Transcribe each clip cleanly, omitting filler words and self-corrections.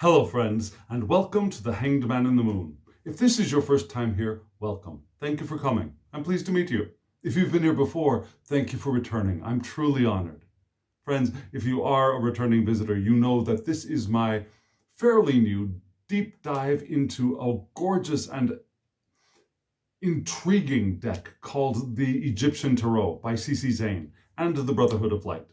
Hello friends, and welcome to the Hanged Man in the Moon. If this is your first time here, welcome. Thank you for coming. I'm pleased to meet you. If you've been here before, thank you for returning. I'm truly honored. Friends, if you are a returning visitor, you know that this is my fairly new deep dive into a gorgeous and intriguing deck called the Egyptian Tarot by C.C. Zane and the Brotherhood of Light.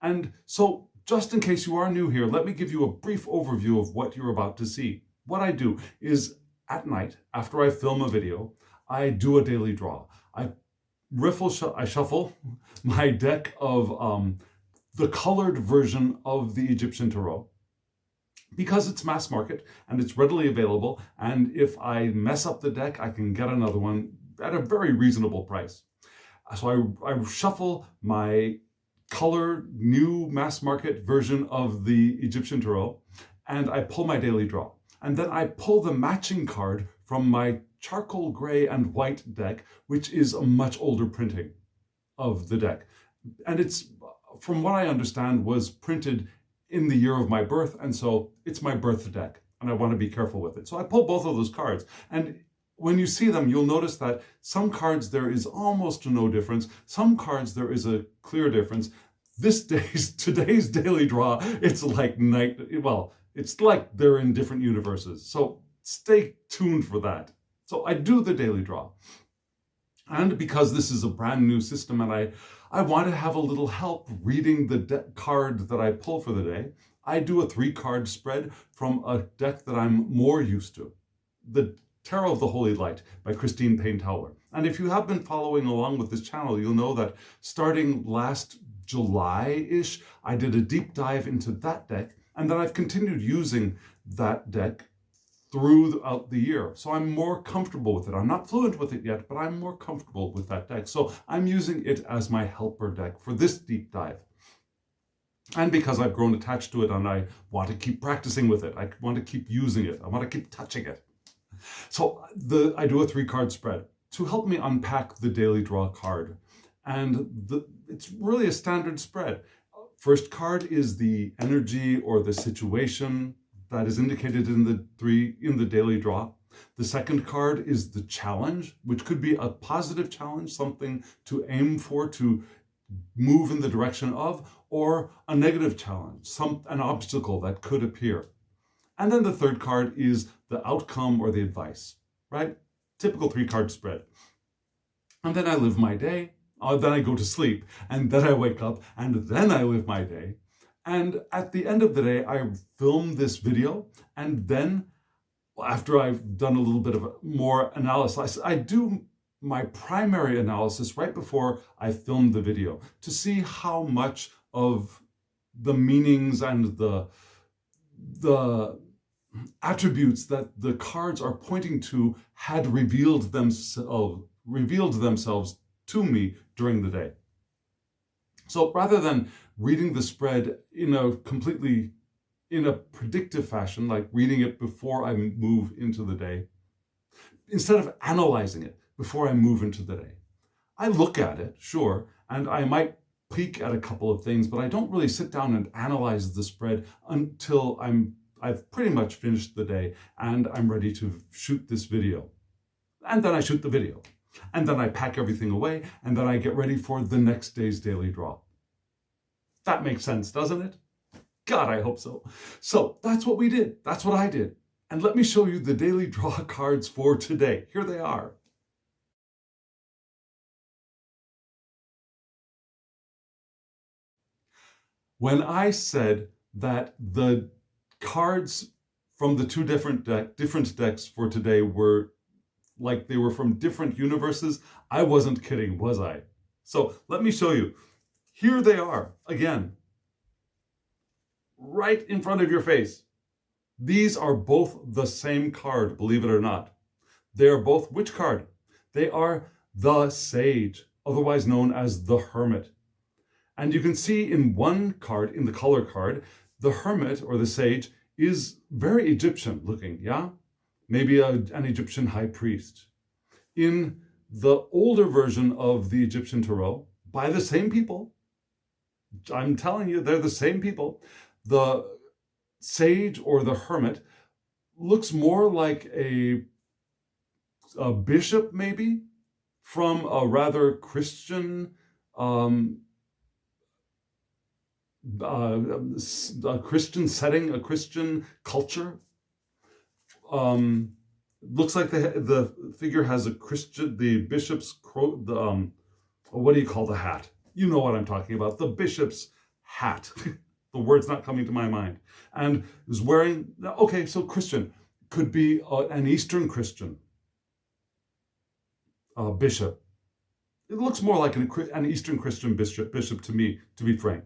And so, just in case you are new here, let me give you a brief overview of what you're about to see. What I do is, at night, after I film a video, I do a daily draw. I shuffle my deck of the colored version of the Egyptian Tarot, because it's mass market and it's readily available, and if I mess up the deck, I can get another one at a very reasonable price. So I shuffle my color new mass market version of the Egyptian Tarot, and I pull my daily draw. And then I pull the matching card from my charcoal gray and white deck, which is a much older printing of the deck. And it's, from what I understand, was printed in the year of my birth, and so it's my birth deck, and I want to be careful with it. So I pull both of those cards, and when you see them, you'll notice that some cards there is almost no difference. Some cards there is a clear difference. Today's daily draw, it's like it's like they're in different universes. So stay tuned for that. So I do the daily draw. And because this is a brand new system and I want to have a little help reading the card that I pull for the day, I do a 3-card spread from a deck that I'm more used to. The Tarot of the Holy Light by Christine Payne-Towler. And if you have been following along with this channel, you'll know that starting last July-ish, I did a deep dive into that deck, and then I've continued using that deck throughout the year. So I'm more comfortable with it. I'm not fluent with it yet, but I'm more comfortable with that deck. So I'm using it as my helper deck for this deep dive. And because I've grown attached to it and I want to keep practicing with it, I want to keep using it, I want to keep touching it. So I do a 3-card spread to help me unpack the daily draw card. And it's really a standard spread. First card is the energy or the situation that is indicated in the daily draw. The second card is the challenge, which could be a positive challenge, something to aim for, to move in the direction of, or a negative challenge, an obstacle that could appear. And then the third card is the outcome or the advice, right? Typical 3-card spread. And then I live my day, then I go to sleep, and then I wake up, and then I live my day. And at the end of the day, I film this video, and then after I've done a little bit of more analysis, I do my primary analysis right before I film the video to see how much of the meanings and the attributes that the cards are pointing to had revealed themselves to me during the day. So rather than reading the spread in a predictive fashion, like reading it before I move into the day, instead of analyzing it before I move into the day, I look at it, sure, and I might peek at a couple of things, but I don't really sit down and analyze the spread until I've pretty much finished the day and I'm ready to shoot this video. And then I shoot the video. And then I pack everything away, and then I get ready for the next day's daily draw. That makes sense, doesn't it? God, I hope so. So that's what we did. That's what I did. And let me show you the daily draw cards for today. Here they are. When I said that the cards from the two different decks for today were like they were from different universes, I wasn't kidding, was I? So let me show you. Here they are, again, right in front of your face. These are both the same card, believe it or not. They are both which card? They are the Sage, otherwise known as the Hermit. And you can see in one card, in the color card, the Hermit or the Sage is very Egyptian looking, yeah? Maybe an Egyptian high priest. In the older version of the Egyptian Tarot, by the same people, I'm telling you, they're the same people, the sage or the hermit looks more like a bishop, maybe, from a rather Christian, a Christian setting, a Christian culture. Looks like the figure has a Christian, the bishop's, what do you call the hat? You know what I'm talking about, the bishop's hat. The word's not coming to my mind. And is wearing, okay, so Christian, could be an Eastern Christian bishop. It looks more like an Eastern Christian bishop to me, to be frank.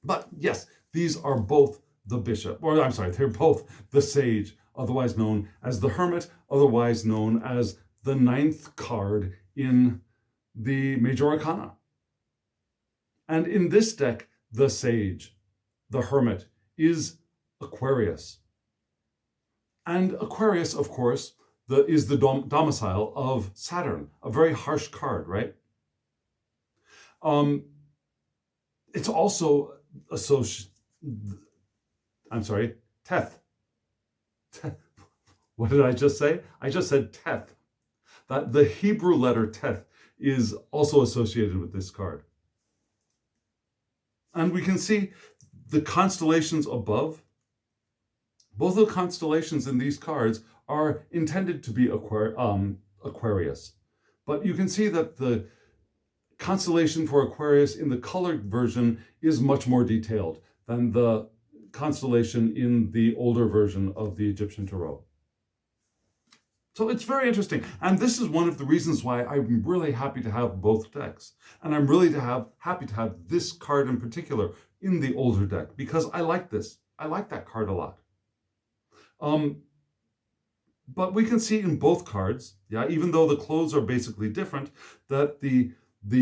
But yes, these are both the bishop, or I'm sorry, they're both the sage, otherwise known as the hermit, otherwise known as the 9th card in the Major Arcana. And in this deck, the sage, the hermit, is Aquarius. And Aquarius, of course, is the domicile of Saturn, a very harsh card, right? It's also Teth. What did I just say? I just said Teth. That the Hebrew letter Teth is also associated with this card. And we can see the constellations above. Both the constellations in these cards are intended to be Aquarius. But you can see that the constellation for Aquarius in the colored version is much more detailed than the constellation in the older version of the Egyptian Tarot. So it's very interesting. And this is one of the reasons why I'm really happy to have both decks. And I'm really happy to have this card in particular in the older deck, because I like this. I like that card a lot. But we can see in both cards, yeah, even though the clothes are basically different, that the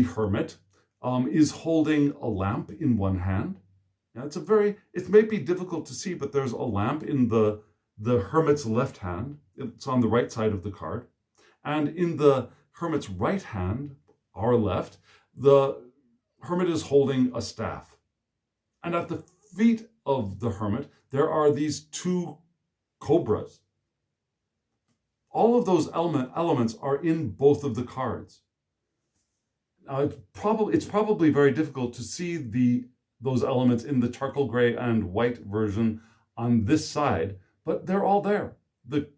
hermit is holding a lamp in one hand. Yeah, it may be difficult to see, but there's a lamp in the hermit's left hand. It's on the right side of the card. And in the hermit's right hand, our left, the hermit is holding a staff. And at the feet of the hermit, there are these 2 cobras. All of those elements are in both of the cards. It's probably very difficult to see those elements in the charcoal gray and white version on this side, but they're all there. The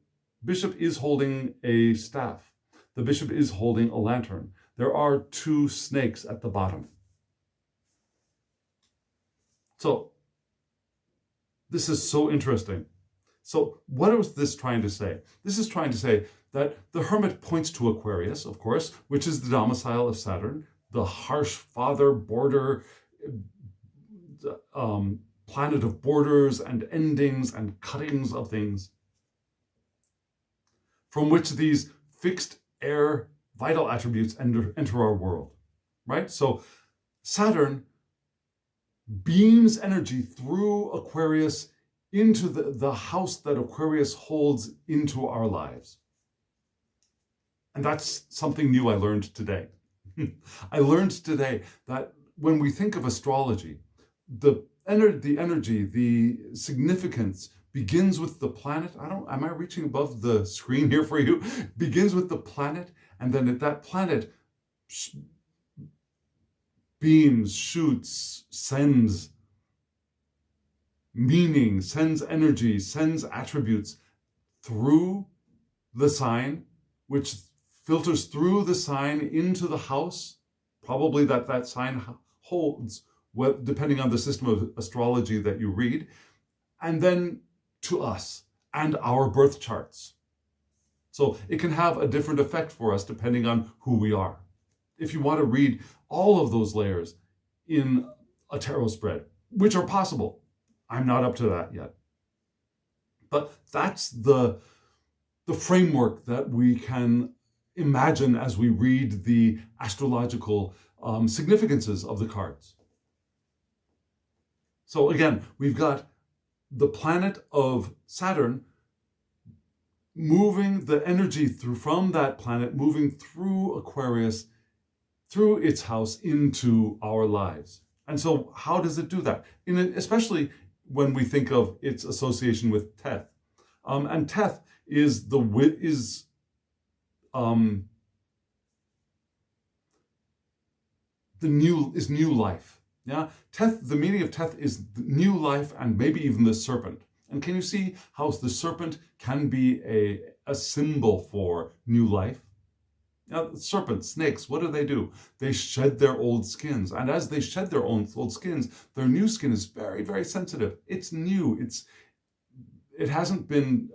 bishop is holding a staff. The bishop is holding a lantern. There are 2 snakes at the bottom. So this is so interesting. So what was this trying to say? This is trying to say that the hermit points to Aquarius, of course, which is the domicile of Saturn, the harsh father border, planet of borders and endings and cuttings of things, from which these fixed air vital attributes enter our world, right? So Saturn beams energy through Aquarius into the house that Aquarius holds into our lives. And that's something new I learned today. I learned today that when we think of astrology, the energy, the significance begins with the planet. Am I reaching above the screen here for you? Begins with the planet, and then that planet beams, shoots, sends meaning, sends energy, sends attributes through the sign, which filters through the sign into the house, probably that sign holds, depending on the system of astrology that you read, and then to us and our birth charts. So it can have a different effect for us depending on who we are. If you want to read all of those layers in a tarot spread, which are possible, I'm not up to that yet. But that's the framework that we can imagine as we read the astrological significances of the cards. So again, we've got the planet of Saturn moving the energy from that planet, moving through Aquarius, through its house into our lives. And so how does it do that? Especially when we think of its association with Teth. And Teth is new life. Yeah, Teth. The meaning of Teth is new life, and maybe even the serpent. And can you see how the serpent can be a symbol for new life? Now, serpents, snakes, what do? They shed their old skins. And as they shed their old skins, their new skin is very, very sensitive. It's new. It hasn't been,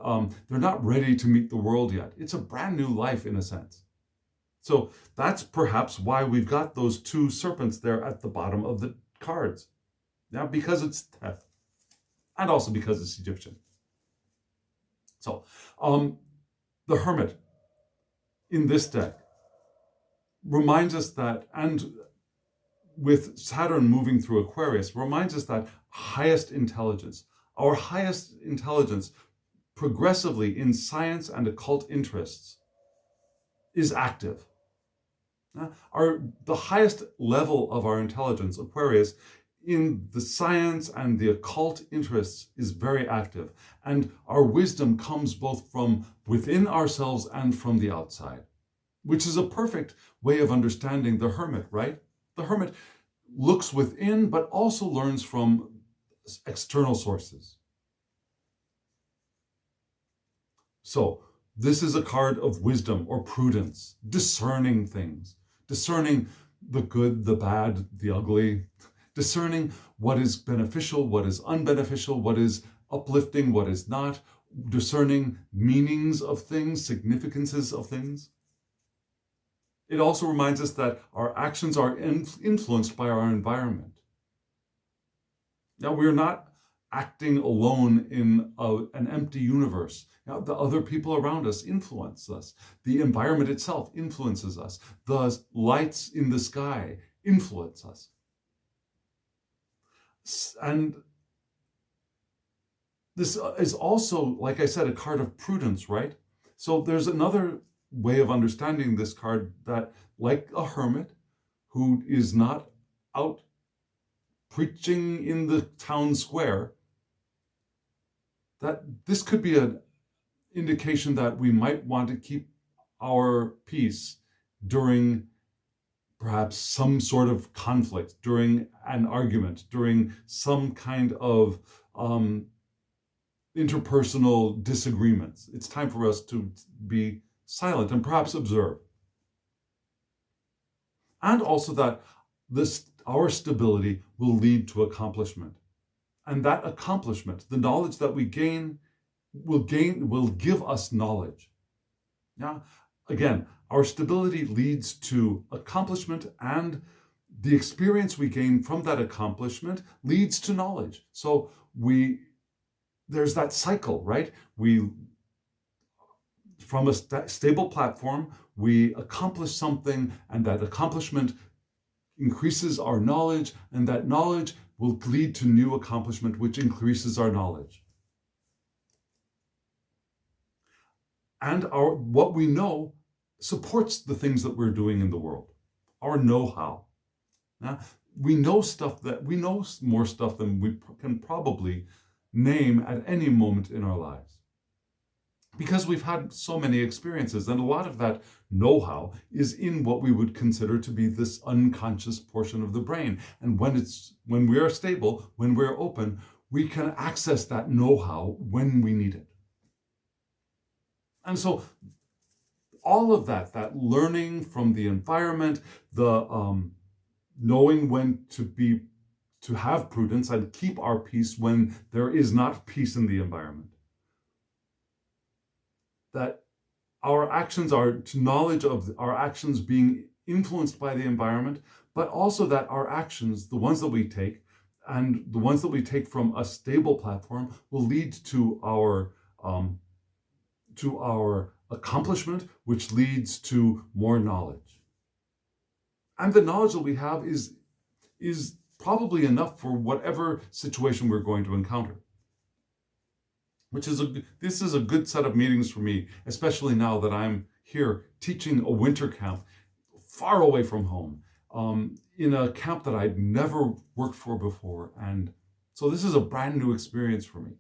they're not ready to meet the world yet. It's a brand new life in a sense. So that's perhaps why we've got those two serpents there at the bottom of the cards. Yeah, because it's Teth. And also because it's Egyptian. So, the Hermit in this deck reminds us that, and with Saturn moving through Aquarius, reminds us that our highest intelligence progressively in science and occult interests is active. The highest level of our intelligence, Aquarius, in the science and the occult interests is very active. And our wisdom comes both from within ourselves and from the outside, which is a perfect way of understanding the Hermit, right? The Hermit looks within, but also learns from external sources. So this is a card of wisdom or prudence, discerning things, discerning the good, the bad, the ugly, discerning what is beneficial, what is unbeneficial, what is uplifting, what is not, discerning meanings of things, significances of things. It also reminds us that our actions are influenced by our environment. Now, we're not acting alone in an empty universe. Now, the other people around us influence us. The environment itself influences us. The lights in the sky influence us. And this is also, like I said, a card of prudence, right? So there's another way of understanding this card that, like a hermit who is not out preaching in the town square, that this could be an indication that we might want to keep our peace during perhaps some sort of conflict, during an argument, during some kind of interpersonal disagreements. It's time for us to be silent and perhaps observe. And also that our stability will lead to accomplishment. And that accomplishment, the knowledge that we gain, will give us knowledge. Now, again, our stability leads to accomplishment, and the experience we gain from that accomplishment leads to knowledge. So there's that cycle, right? From a stable platform, we accomplish something, and that accomplishment increases our knowledge, and that knowledge will lead to new accomplishment, which increases our knowledge. And what we know supports the things that we're doing in the world, our know-how. Now, we know more stuff than we can probably name at any moment in our lives, because we've had so many experiences, and a lot of that know-how is in what we would consider to be this unconscious portion of the brain. And when we are stable, when we're open, we can access that know-how when we need it. And so all of that learning from the environment, the knowing when to have prudence and keep our peace when there is not peace in the environment, that our actions are to knowledge of our actions being influenced by the environment, but also that our actions, the ones that we take, and the ones that we take from a stable platform, will lead to our accomplishment, which leads to more knowledge. And the knowledge that we have is probably enough for whatever situation we're going to encounter. This is a good set of meetings for me, especially now that I'm here teaching a winter camp far away from home, in a camp that I'd never worked for before. And So this is a brand new experience for me.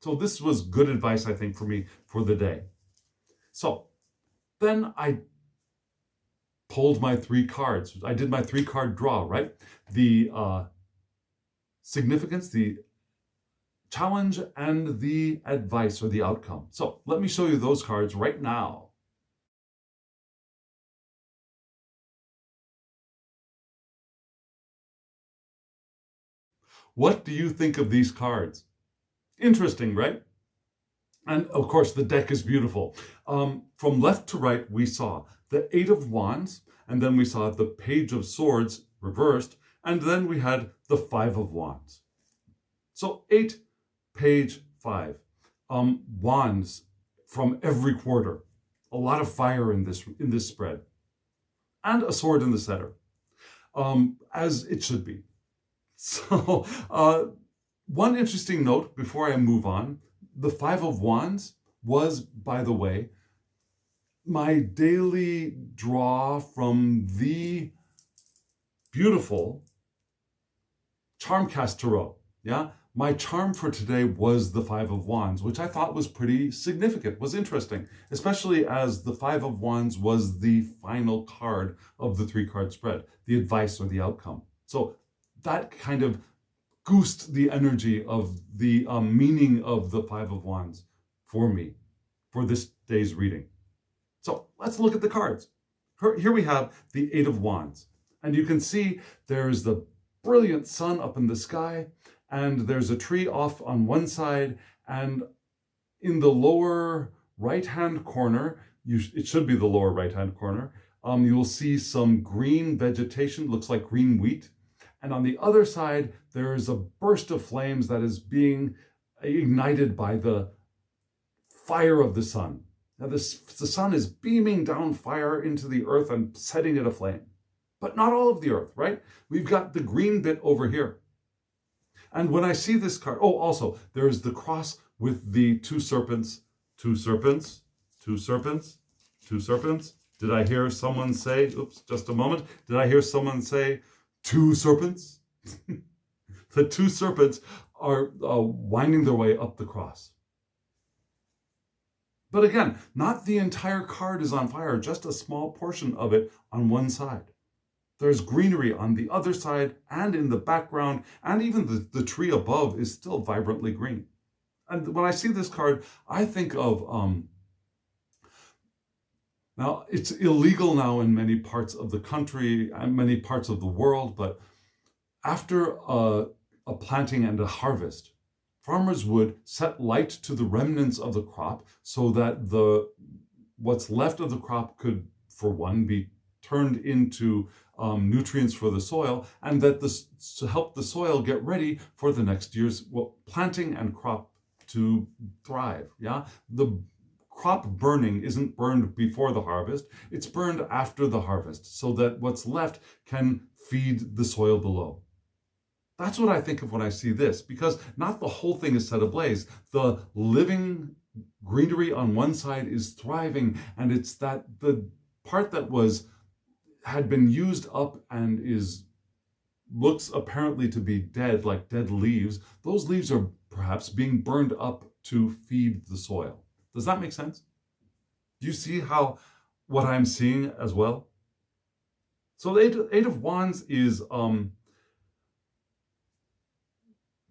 So this was good advice, I think, for me for the day. So then I pulled my 3 cards. I did my 3-card draw, right? The significance, the challenge, and the advice or the outcome. So let me show you those cards right now. What do you think of these cards? Interesting, right? And of course, the deck is beautiful. From left to right, we saw the 8 of Wands, and then we saw the Page of Swords reversed, and then we had the 5 of Wands. So 8, Page, 5. Wands from every quarter. A lot of fire in this spread. And a sword in the center. As it should be. So, one interesting note before I move on, the 5 of Wands was, by the way, my daily draw from the beautiful Charmcast Tarot. Yeah, my charm for today was the 5 of Wands, which I thought was pretty significant, was interesting, especially as the 5 of Wands was the final card of the 3-card spread, the advice or the outcome. So that kind of goosed the energy of the meaning of the 5 of Wands for me, for this day's reading. So let's look at the cards. Here we have the 8 of Wands. And you can see there's the brilliant sun up in the sky, and there's a tree off on one side, and in the lower right-hand corner, it should be the lower right-hand corner, you'll see some green vegetation, looks like green wheat. And on the other side, there is a burst of flames that is being ignited by the fire of the sun. Now, the sun is beaming down fire into the earth and setting it aflame. But not all of the earth, right? We've got the green bit over here. And when I see this card, oh, also, there's the cross with the 2 serpents, 2 serpents, 2 serpents, 2 serpents. Did I hear someone say, oops, just a moment. Did I hear someone say, 2 serpents? The 2 serpents are winding their way up the cross. But again, not the entire card is on fire, just a small portion of it on one side. There's greenery on the other side and in the background, and even the tree above is still vibrantly green. And when I see this card, I think of, now it's illegal now in many parts of the country and many parts of the world, but after a planting and a harvest, farmers would set light to the remnants of the crop so that what's left of the crop could, for one, be turned into nutrients for the soil, and that to help the soil get ready for the next year's planting and crop to thrive. Yeah, the crop burning isn't burned before the harvest, it's burned after the harvest so that what's left can feed the soil below. That's what I think of when I see this, because not the whole thing is set ablaze. The living greenery on one side is thriving, and it's that the part that had been used up and looks apparently to be dead, like dead leaves, those leaves are perhaps being burned up to feed the soil. Does that make sense? Do you see what I'm seeing as well? So the Eight of Wands is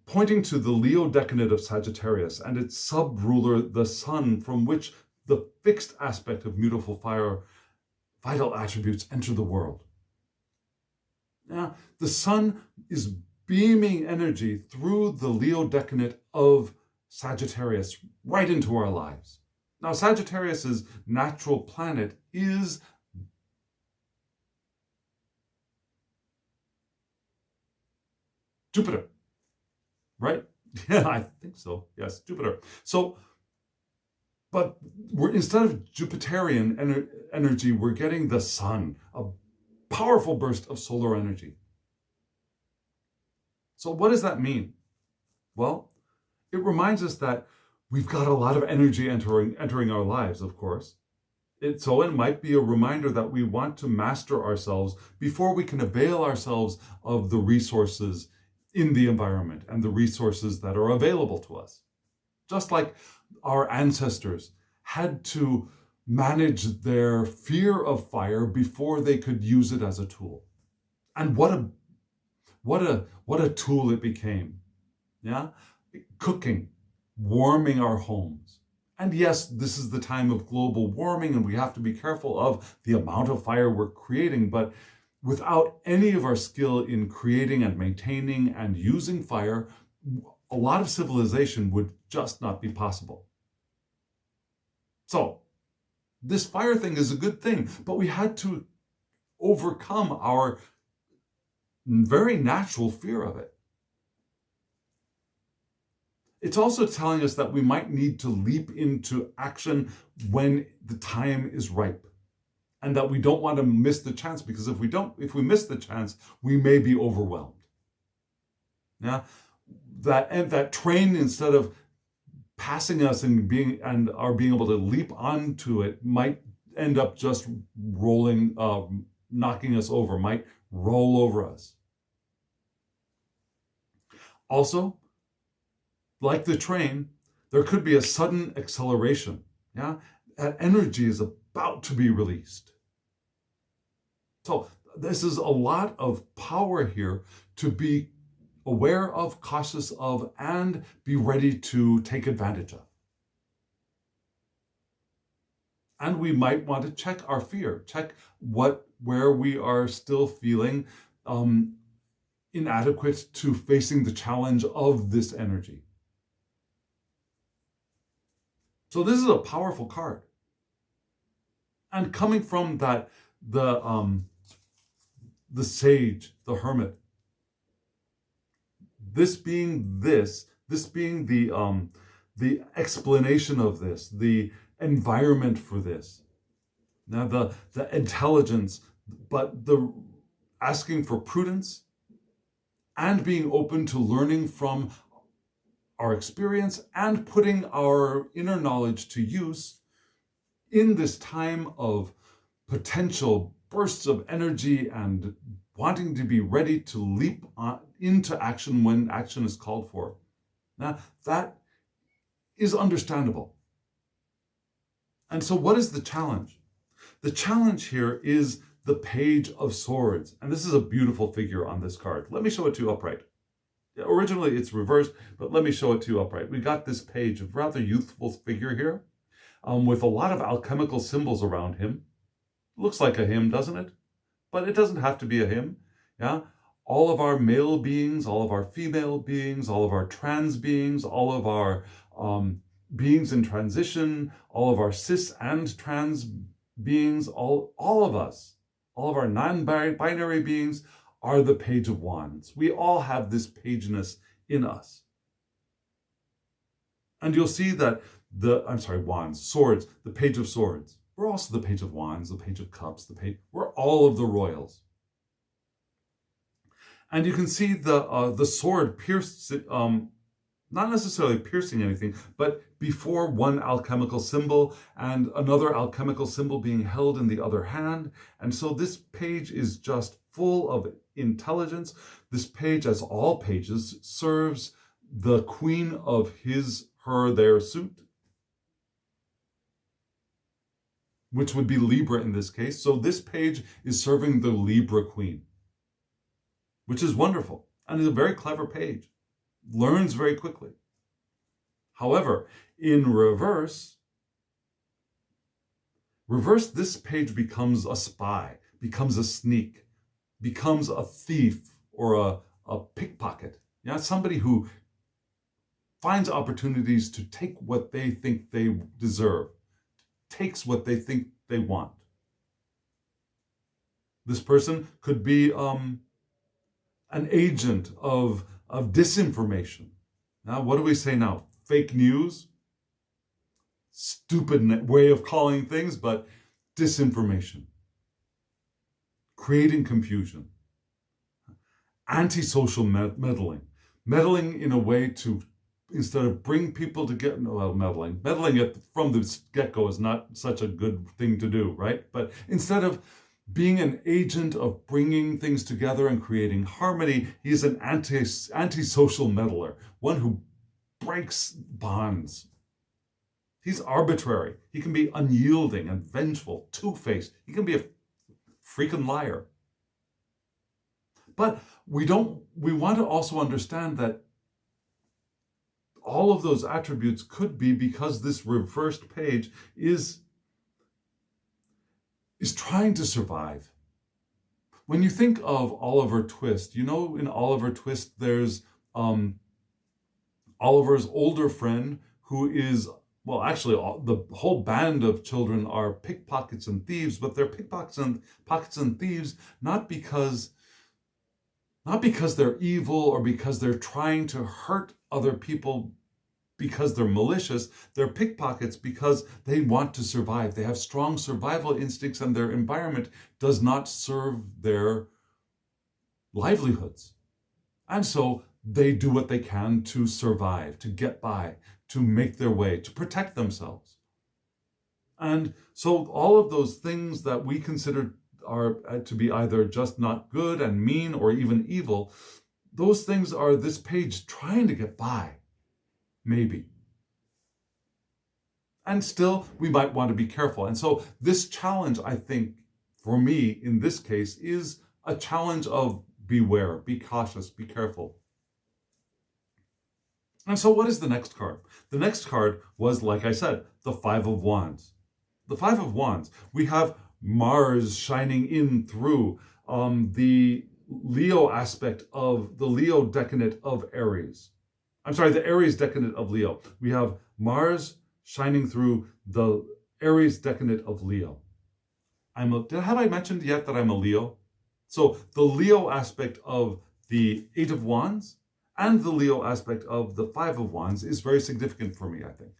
pointing to the Leo decade of Sagittarius and its sub-ruler, the sun, from which the fixed aspect of mutable fire, vital attributes enter the world. Now, the sun is beaming energy through the Leo decade of Sagittarius right into our lives. Now, Sagittarius's natural planet is Jupiter, right? Yeah, I think so. Yes, Jupiter. So, but instead of Jupiterian energy, we're getting the sun, a powerful burst of solar energy. So what does that mean? Well, it reminds us that we've got a lot of energy entering our lives, of course. It might be a reminder that we want to master ourselves before we can avail ourselves of the resources in the environment and the resources that are available to us. Just like our ancestors had to manage their fear of fire before they could use it as a tool. And what a tool it became. Yeah? Cooking, warming our homes. And yes, this is the time of global warming, and we have to be careful of the amount of fire we're creating, but without any of our skill in creating and maintaining and using fire, a lot of civilization would just not be possible. So, this fire thing is a good thing, but we had to overcome our very natural fear of it. It's also telling us that we might need to leap into action when the time is ripe, and that we don't want to miss the chance, because if we miss the chance, we may be overwhelmed. Yeah, that train, instead of passing us and being able to leap onto it, might end up just rolling, knocking us over, might roll over us. Also, like the train, there could be a sudden acceleration. Yeah, that energy is about to be released. So this is a lot of power here to be aware of, cautious of, and be ready to take advantage of. And we might want to check our fear, check where we are still feeling inadequate to facing the challenge of this energy. So this is a powerful card. And coming from that, the sage, the hermit, this being the explanation of this, the environment for this. Now the intelligence, but the asking for prudence and being open to learning from our experience and putting our inner knowledge to use in this time of potential bursts of energy and wanting to be ready to leap into action when action is called for. Now, that is understandable. And so what is the challenge? The challenge here is the Page of Swords. And this is a beautiful figure on this card. Let me show it to you upright. Originally it's reversed, but let me show it to you upright. We got this page of rather youthful figure here with a lot of alchemical symbols around him. Looks like a hymn, doesn't it? But it doesn't have to be a hymn. Yeah, all of our male beings, all of our female beings, all of our trans beings, all of our beings in transition, all of our cis and trans beings, all of us, all of our non-binary beings are the Page of Wands. We all have this pageness in us. And you'll see that wands, swords, the Page of Swords. We're also the Page of Wands, the Page of Cups, we're all of the royals. And you can see the sword pierced, not necessarily piercing anything, but before one alchemical symbol and another alchemical symbol being held in the other hand. And so this page is just full of intelligence. This page, as all pages, serves the queen of his, her, their suit, which would be Libra in this case. So this page is serving the Libra queen, which is wonderful and is a very clever page. Learns very quickly. However, in reverse, this page becomes a spy, becomes a sneak, becomes a thief or a pickpocket. Yeah, somebody who finds opportunities to take what they think they deserve, takes what they think they want. This person could be an agent of disinformation. Now, what do we say now? Fake news? Stupid way of calling things, but disinformation. Creating confusion. Antisocial meddling. Meddling in a way to, instead of bring people together, meddling from the get-go is not such a good thing to do, right? But instead of being an agent of bringing things together and creating harmony. He's an antisocial meddler, one who breaks bonds. He's arbitrary. He can be unyielding and vengeful, two-faced. He can be a freaking liar. But we want to also understand that all of those attributes could be because this reversed page is trying to survive. When you think of Oliver Twist, in Oliver Twist, there's Oliver's older friend who is, well, actually, the whole band of children are pickpockets and thieves, but they're pickpockets and thieves not because they're evil or because they're trying to hurt other people because they're malicious. They're pickpockets because they want to survive. They have strong survival instincts and their environment does not serve their livelihoods. And so they do what they can to survive, to get by, to make their way, to protect themselves. And so all of those things that we consider are to be either just not good and mean or even evil, those things are this page trying to get by. Maybe. And still, we might want to be careful. And so this challenge, I think, for me, in this case, is a challenge of beware, be cautious, be careful. And so what is the next card? The next card was, like I said, the Five of Wands. The Five of Wands. We have Mars shining in through the Leo aspect of the Leo decadent of Aries. I'm sorry, the Aries decadent of Leo. We have Mars shining through the Aries decadent of Leo. Have I mentioned yet that I'm a Leo? So the Leo aspect of the Eight of Wands and the Leo aspect of the Five of Wands is very significant for me, I think.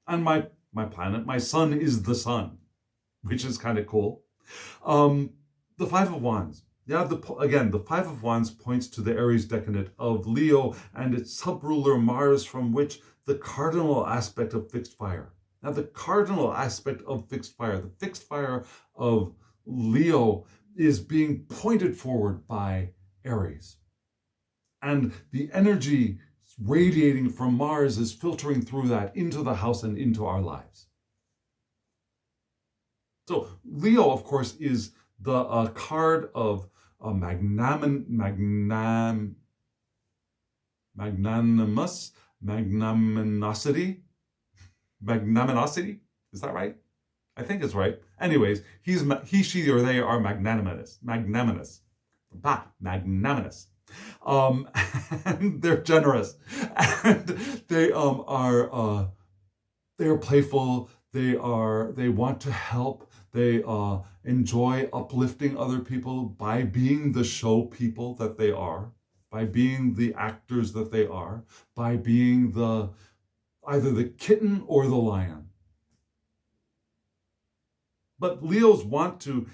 And my planet, my sun is the sun, which is kind of cool. The Five of Wands. Yeah, the Five of Wands points to the Aries decadent of Leo and its subruler Mars, from which the cardinal aspect of fixed fire. Now, the cardinal aspect of fixed fire, the fixed fire of Leo, is being pointed forward by Aries. And the energy radiating from Mars is filtering through that into the house and into our lives. So Leo, of course, is the card of magnanimosity. Is that right? I think it's right. Anyways, he, she, or they are magnanimous. And they're generous, and they are playful. They want to help. They enjoy uplifting other people by being the show people that they are, by being the actors that they are, by being either the kitten or the lion. But Leos want to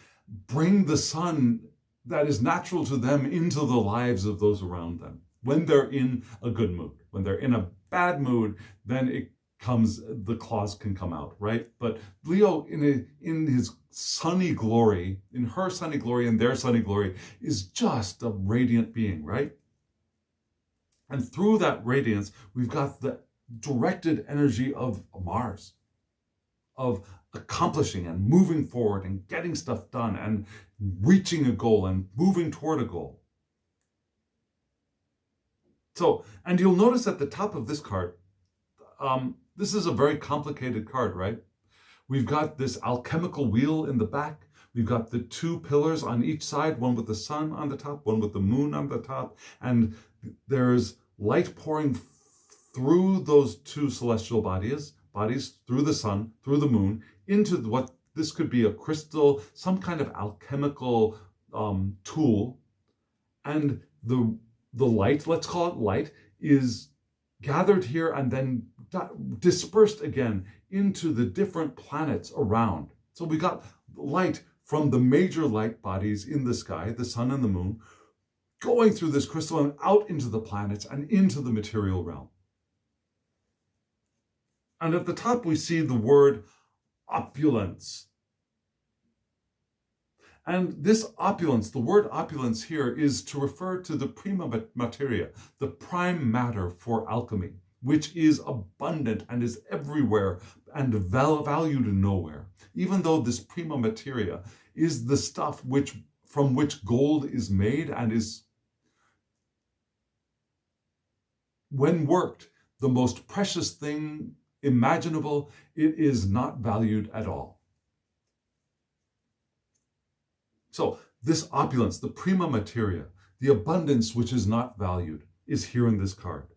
bring the sun that is natural to them into the lives of those around them when they're in a good mood. When they're in a bad mood, then the claws can come out, right? But Leo, in his sunny glory, in her sunny glory and their sunny glory, is just a radiant being, right? And through that radiance, we've got the directed energy of Mars, of accomplishing and moving forward and getting stuff done and reaching a goal and moving toward a goal. So, and you'll notice at the top of this card, this is a very complicated card, right? We've got this alchemical wheel in the back. We've got the two pillars on each side, one with the sun on the top, one with the moon on the top. And there's light pouring through those two celestial bodies, through the sun, through the moon, into what this could be a crystal, some kind of alchemical tool. And the light, let's call it light, is gathered here and then dispersed again into the different planets around. So we got light from the major light bodies in the sky, the sun and the moon, going through this crystal and out into the planets and into the material realm. And at the top we see the word opulence. And this opulence, the word opulence here is to refer to the prima materia, the prime matter for alchemy, which is abundant and is everywhere and valued nowhere. Even though this prima materia is the stuff from which gold is made and is, when worked, the most precious thing imaginable, it is not valued at all. So this opulence, the prima materia, the abundance which is not valued, is here in this card.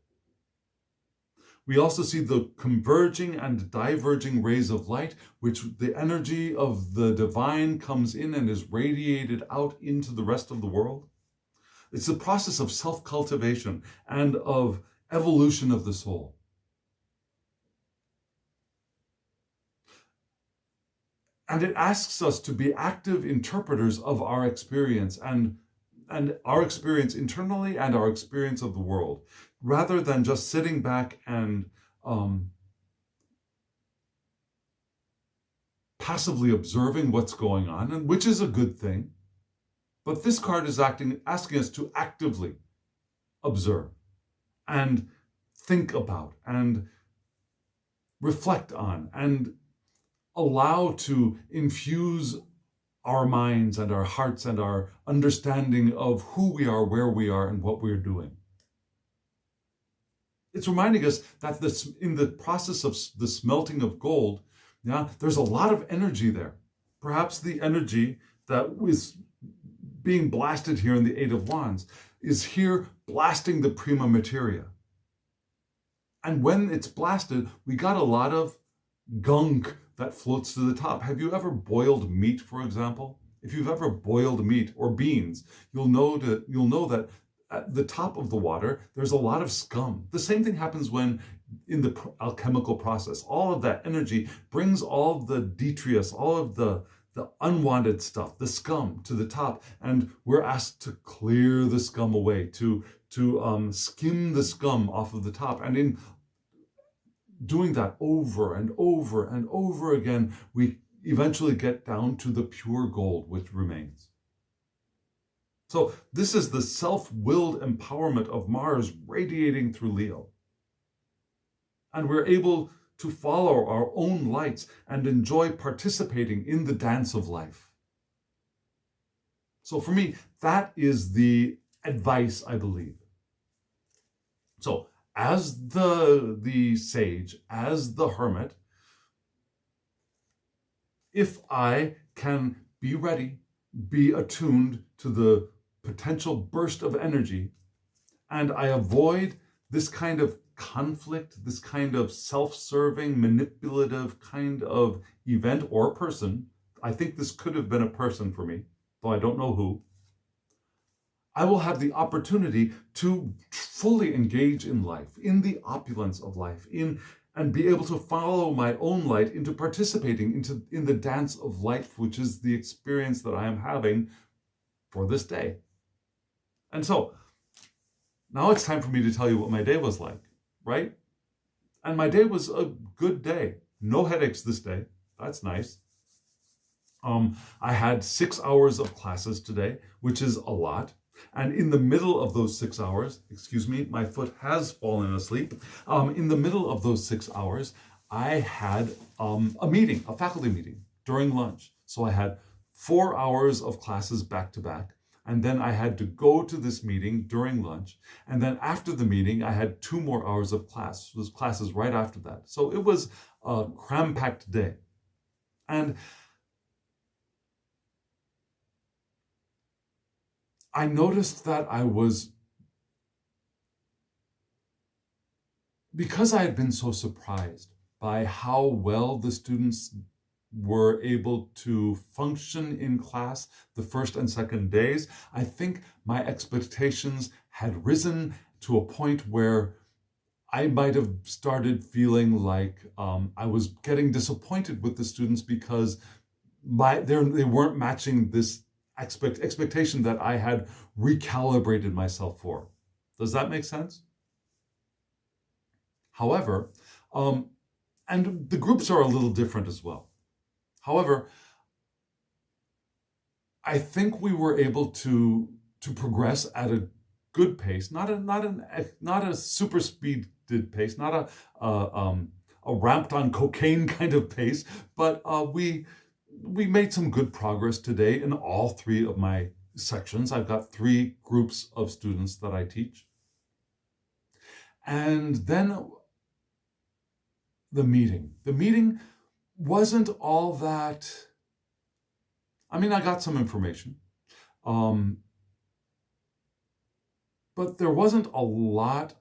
We also see the converging and diverging rays of light, which the energy of the divine comes in and is radiated out into the rest of the world. It's the process of self-cultivation and of evolution of the soul. And it asks us to be active interpreters of our experience and our experience internally and our experience of the world, rather than just sitting back and passively observing what's going on, and which is a good thing. But this card is asking us to actively observe and think about and reflect on and allow to infuse our minds and our hearts and our understanding of who we are, where we are, and what we're doing. It's reminding us that in the process of the smelting of gold, there's a lot of energy there. Perhaps the energy that is being blasted here in the Eight of Wands is here blasting the prima materia. And when it's blasted, we got a lot of gunk that floats to the top. Have you ever boiled meat, for example? If you've ever boiled meat or beans, you'll know that at the top of the water, there's a lot of scum. The same thing happens when in the alchemical process. All of that energy brings all the detritus, all of the unwanted stuff, the scum, to the top, and we're asked to clear the scum away, to skim the scum off of the top. And in doing that over and over and over again, we eventually get down to the pure gold which remains. So this is the self-willed empowerment of Mars radiating through Leo. And we're able to follow our own lights and enjoy participating in the dance of life. So for me, that is the advice I believe. So as the sage, as the hermit, if I can be ready, be attuned to the potential burst of energy, and I avoid this kind of conflict, this kind of self-serving, manipulative kind of event or person, I think this could have been a person for me, though I don't know who, I will have the opportunity to fully engage in life, in the opulence of life, and be able to follow my own light into participating in the dance of life, which is the experience that I am having for this day. And so now it's time for me to tell you what my day was like, right? And my day was a good day. No headaches this day. That's nice. I had 6 hours of classes today, which is a lot. And in the middle of those 6 hours, excuse me, my foot has fallen asleep. In the middle of those 6 hours, I had a meeting, a faculty meeting during lunch. So I had 4 hours of classes back to back. And then I had to go to this meeting during lunch. And then after the meeting, I had 2 more hours of classes right after that. So it was a cram-packed day. And I noticed that because I had been so surprised by how well the students were able to function in class the first and second days, I think my expectations had risen to a point where I might have started feeling like I was getting disappointed with the students because they weren't matching this expectation that I had recalibrated myself for. Does that make sense? However, and the groups are a little different as well. However, I think we were able to progress at a good pace, not a super speeded pace, not a ramped on cocaine kind of pace, but we made some good progress today in all three of my sections. I've got three groups of students that I teach. And then the meeting. The meeting wasn't all that. I mean, I got some information, but there wasn't a lot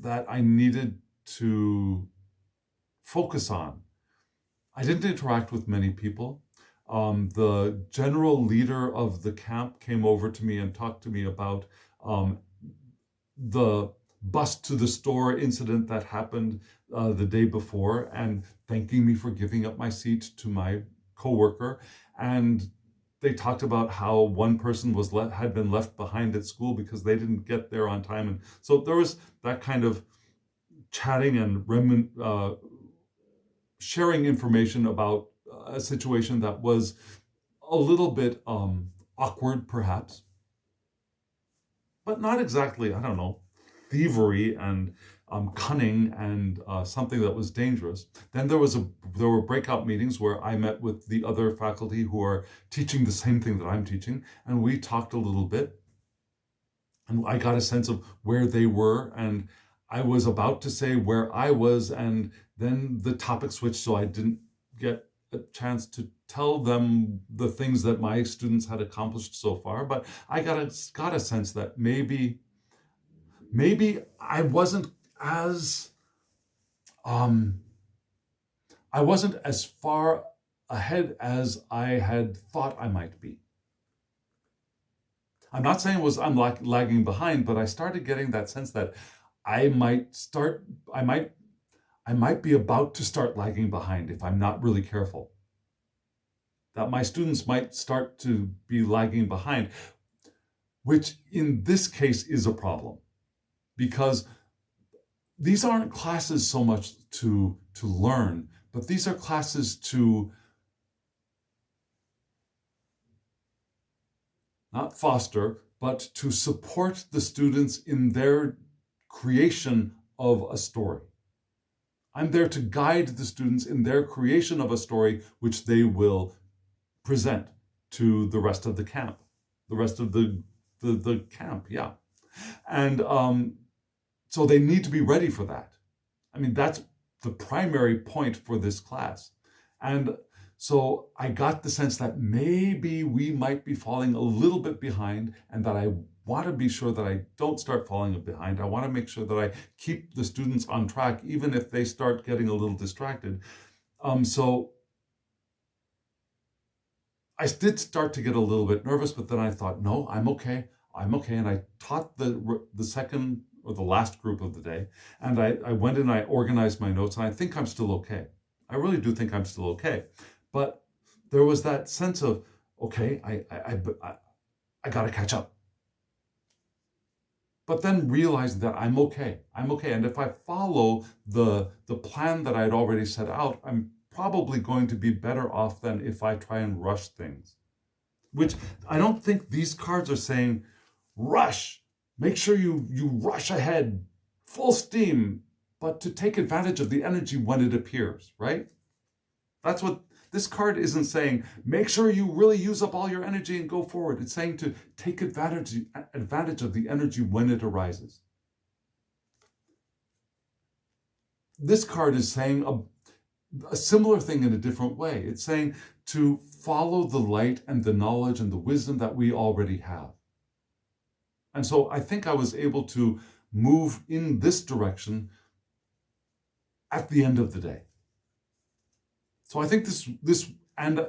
that I needed to focus on. I didn't interact with many people. The general leader of the camp came over to me and talked to me about the bus to the store incident that happened the day before, and thanking me for giving up my seat to my coworker. And they talked about how one person had been left behind at school because they didn't get there on time. And so there was that kind of chatting and sharing information about a situation that was a little bit awkward, perhaps, but not exactly, I don't know, thievery and cunning and something that was dangerous. Then there were breakout meetings where I met with the other faculty who are teaching the same thing that I'm teaching, and we talked a little bit, and I got a sense of where they were, and I was about to say where I was, and then the topic switched, so I didn't get a chance to tell them the things that my students had accomplished so far. But I got a sense that maybe I wasn't as far ahead as I had thought I might be. I'm not saying I'm lagging behind, but I started getting that sense that I might be about to start lagging behind if I'm not really careful. That my students might start to be lagging behind, which in this case is a problem, because these aren't classes so much to learn, but these are classes to not foster, but to support the students in their creation of a story. I'm there to guide the students in their creation of a story, which they will present to the rest of the camp, the rest of the camp, yeah. And so they need to be ready for that. I mean, that's the primary point for this class. And so I got the sense that maybe we might be falling a little bit behind, and that I want to be sure that I don't start falling behind. I want to make sure that I keep the students on track, even if they start getting a little distracted. So I did start to get a little bit nervous, but then I thought, no, I'm okay. And I taught the second or the last group of the day, and I went and I organized my notes, and I think I'm still okay. I really do think I'm still okay. But there was that sense of, okay, I got to catch up. But then realizing that I'm okay. And if I follow the plan that I'd already set out, I'm probably going to be better off than if I try and rush things. Which I don't think these cards are saying, rush, make sure you rush ahead, full steam, but to take advantage of the energy when it appears, right? That's what this card isn't saying. Make sure you really use up all your energy and go forward. It's saying to take advantage of the energy when it arises. This card is saying a similar thing in a different way. It's saying to follow the light and the knowledge and the wisdom that we already have. And so I think I was able to move in this direction at the end of the day. So I think this and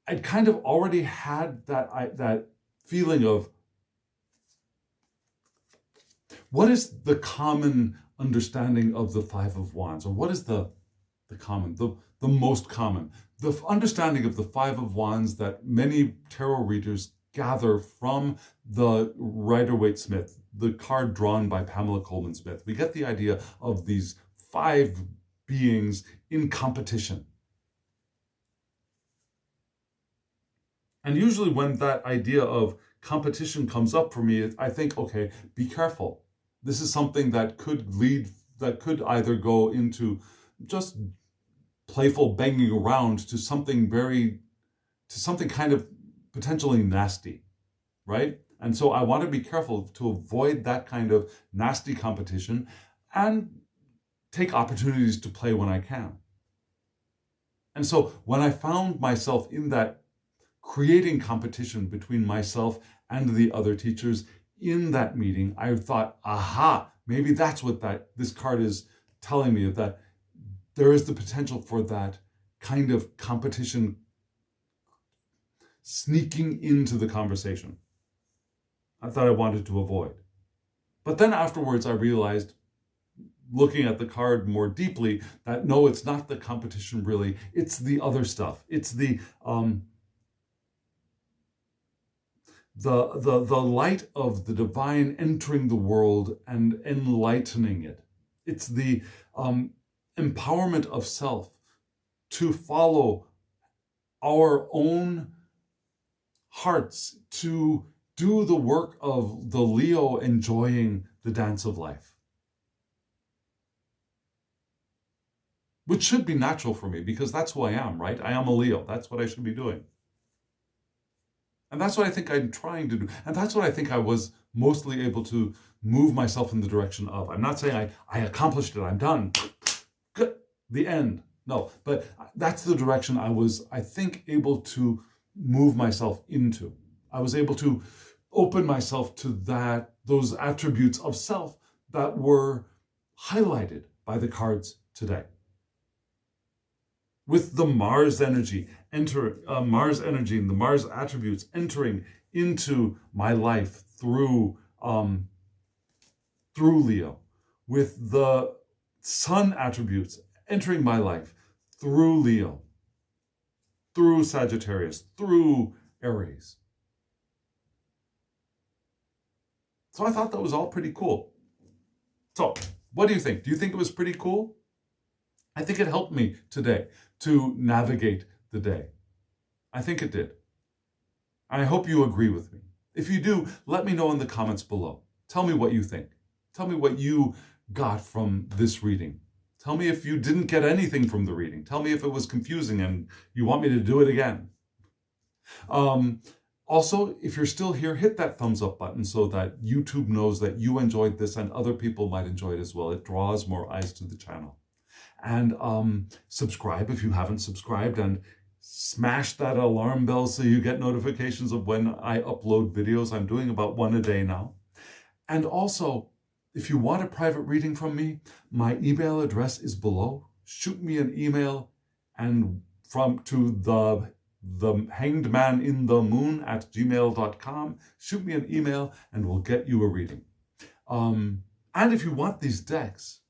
I'd kind of already had that feeling of what is the common understanding of the Five of Wands, or what is the most common? The understanding of the Five of Wands that many tarot readers gather from the Rider-Waite-Smith, the card drawn by Pamela Coleman Smith. We get the idea of these 5 beings in competition. And usually when that idea of competition comes up for me, I think, okay, be careful. This is something that could either go into just playful banging around to something kind of potentially nasty, right? And so I want to be careful to avoid that kind of nasty competition and take opportunities to play when I can. And so when I found myself in that creating competition between myself and the other teachers in that meeting, I thought, aha, maybe that's what this card is telling me, that there is the potential for that kind of competition sneaking into the conversation. I thought I wanted to avoid. But then afterwards, I realized, looking at the card more deeply, that no, it's not the competition really. It's the other stuff. It's the light of the divine entering the world and enlightening it. It's the empowerment of self to follow our own hearts, to do the work of the Leo enjoying the dance of life. Which should be natural for me, because that's who I am, right? I am a Leo. That's what I should be doing. And that's what I think I'm trying to do. And that's what I think I was mostly able to move myself in the direction of. I'm not saying I accomplished it, I'm done. Good, the end. No, but that's the direction I was, I think, able to move myself into. I was able to open myself to those attributes of self that were highlighted by the cards today. With the Mars energy and the Mars attributes entering into my life through Leo, with the Sun attributes entering my life through Leo, through Sagittarius, through Aries. So I thought that was all pretty cool. So what do you think? Do you think it was pretty cool? I think it helped me today to navigate the day. I think it did. I hope you agree with me. If you do, let me know in the comments below. Tell me what you think. Tell me what you got from this reading. Tell me if you didn't get anything from the reading. Tell me if it was confusing and you want me to do it again. Also, if you're still here, hit that thumbs up button so that YouTube knows that you enjoyed this and other people might enjoy it as well. It draws more eyes to the channel. And subscribe if you haven't subscribed, and smash that alarm bell so you get notifications of when I upload videos. I'm doing about one a day now. And also, if you want a private reading from me, my email address is below. Shoot me an email and to the hangedmaninthemoon@gmail.com. Shoot me an email and we'll get you a reading. And if you want these decks,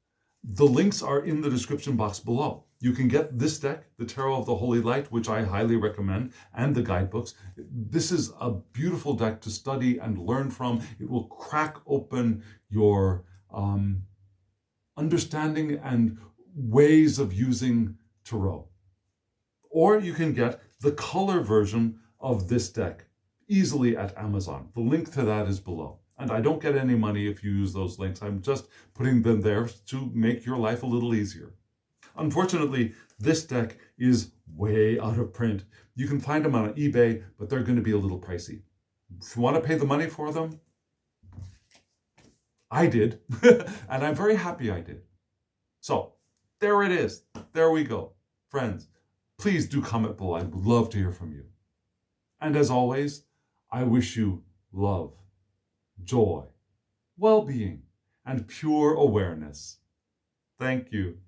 the links are in the description box below. You can get this deck, the Tarot of the Holy Light, which I highly recommend, and the guidebooks. This is a beautiful deck to study and learn from. It will crack open your understanding and ways of using tarot. Or you can get the color version of this deck easily at Amazon. The link to that is below. And I don't get any money if you use those links. I'm just putting them there to make your life a little easier. Unfortunately, this deck is way out of print. You can find them on eBay, but they're going to be a little pricey. If you want to pay the money for them, I did. And I'm very happy I did. So there it is. There we go. Friends, please do comment below. I'd love to hear from you. And as always, I wish you love, joy, well-being, and pure awareness. Thank you.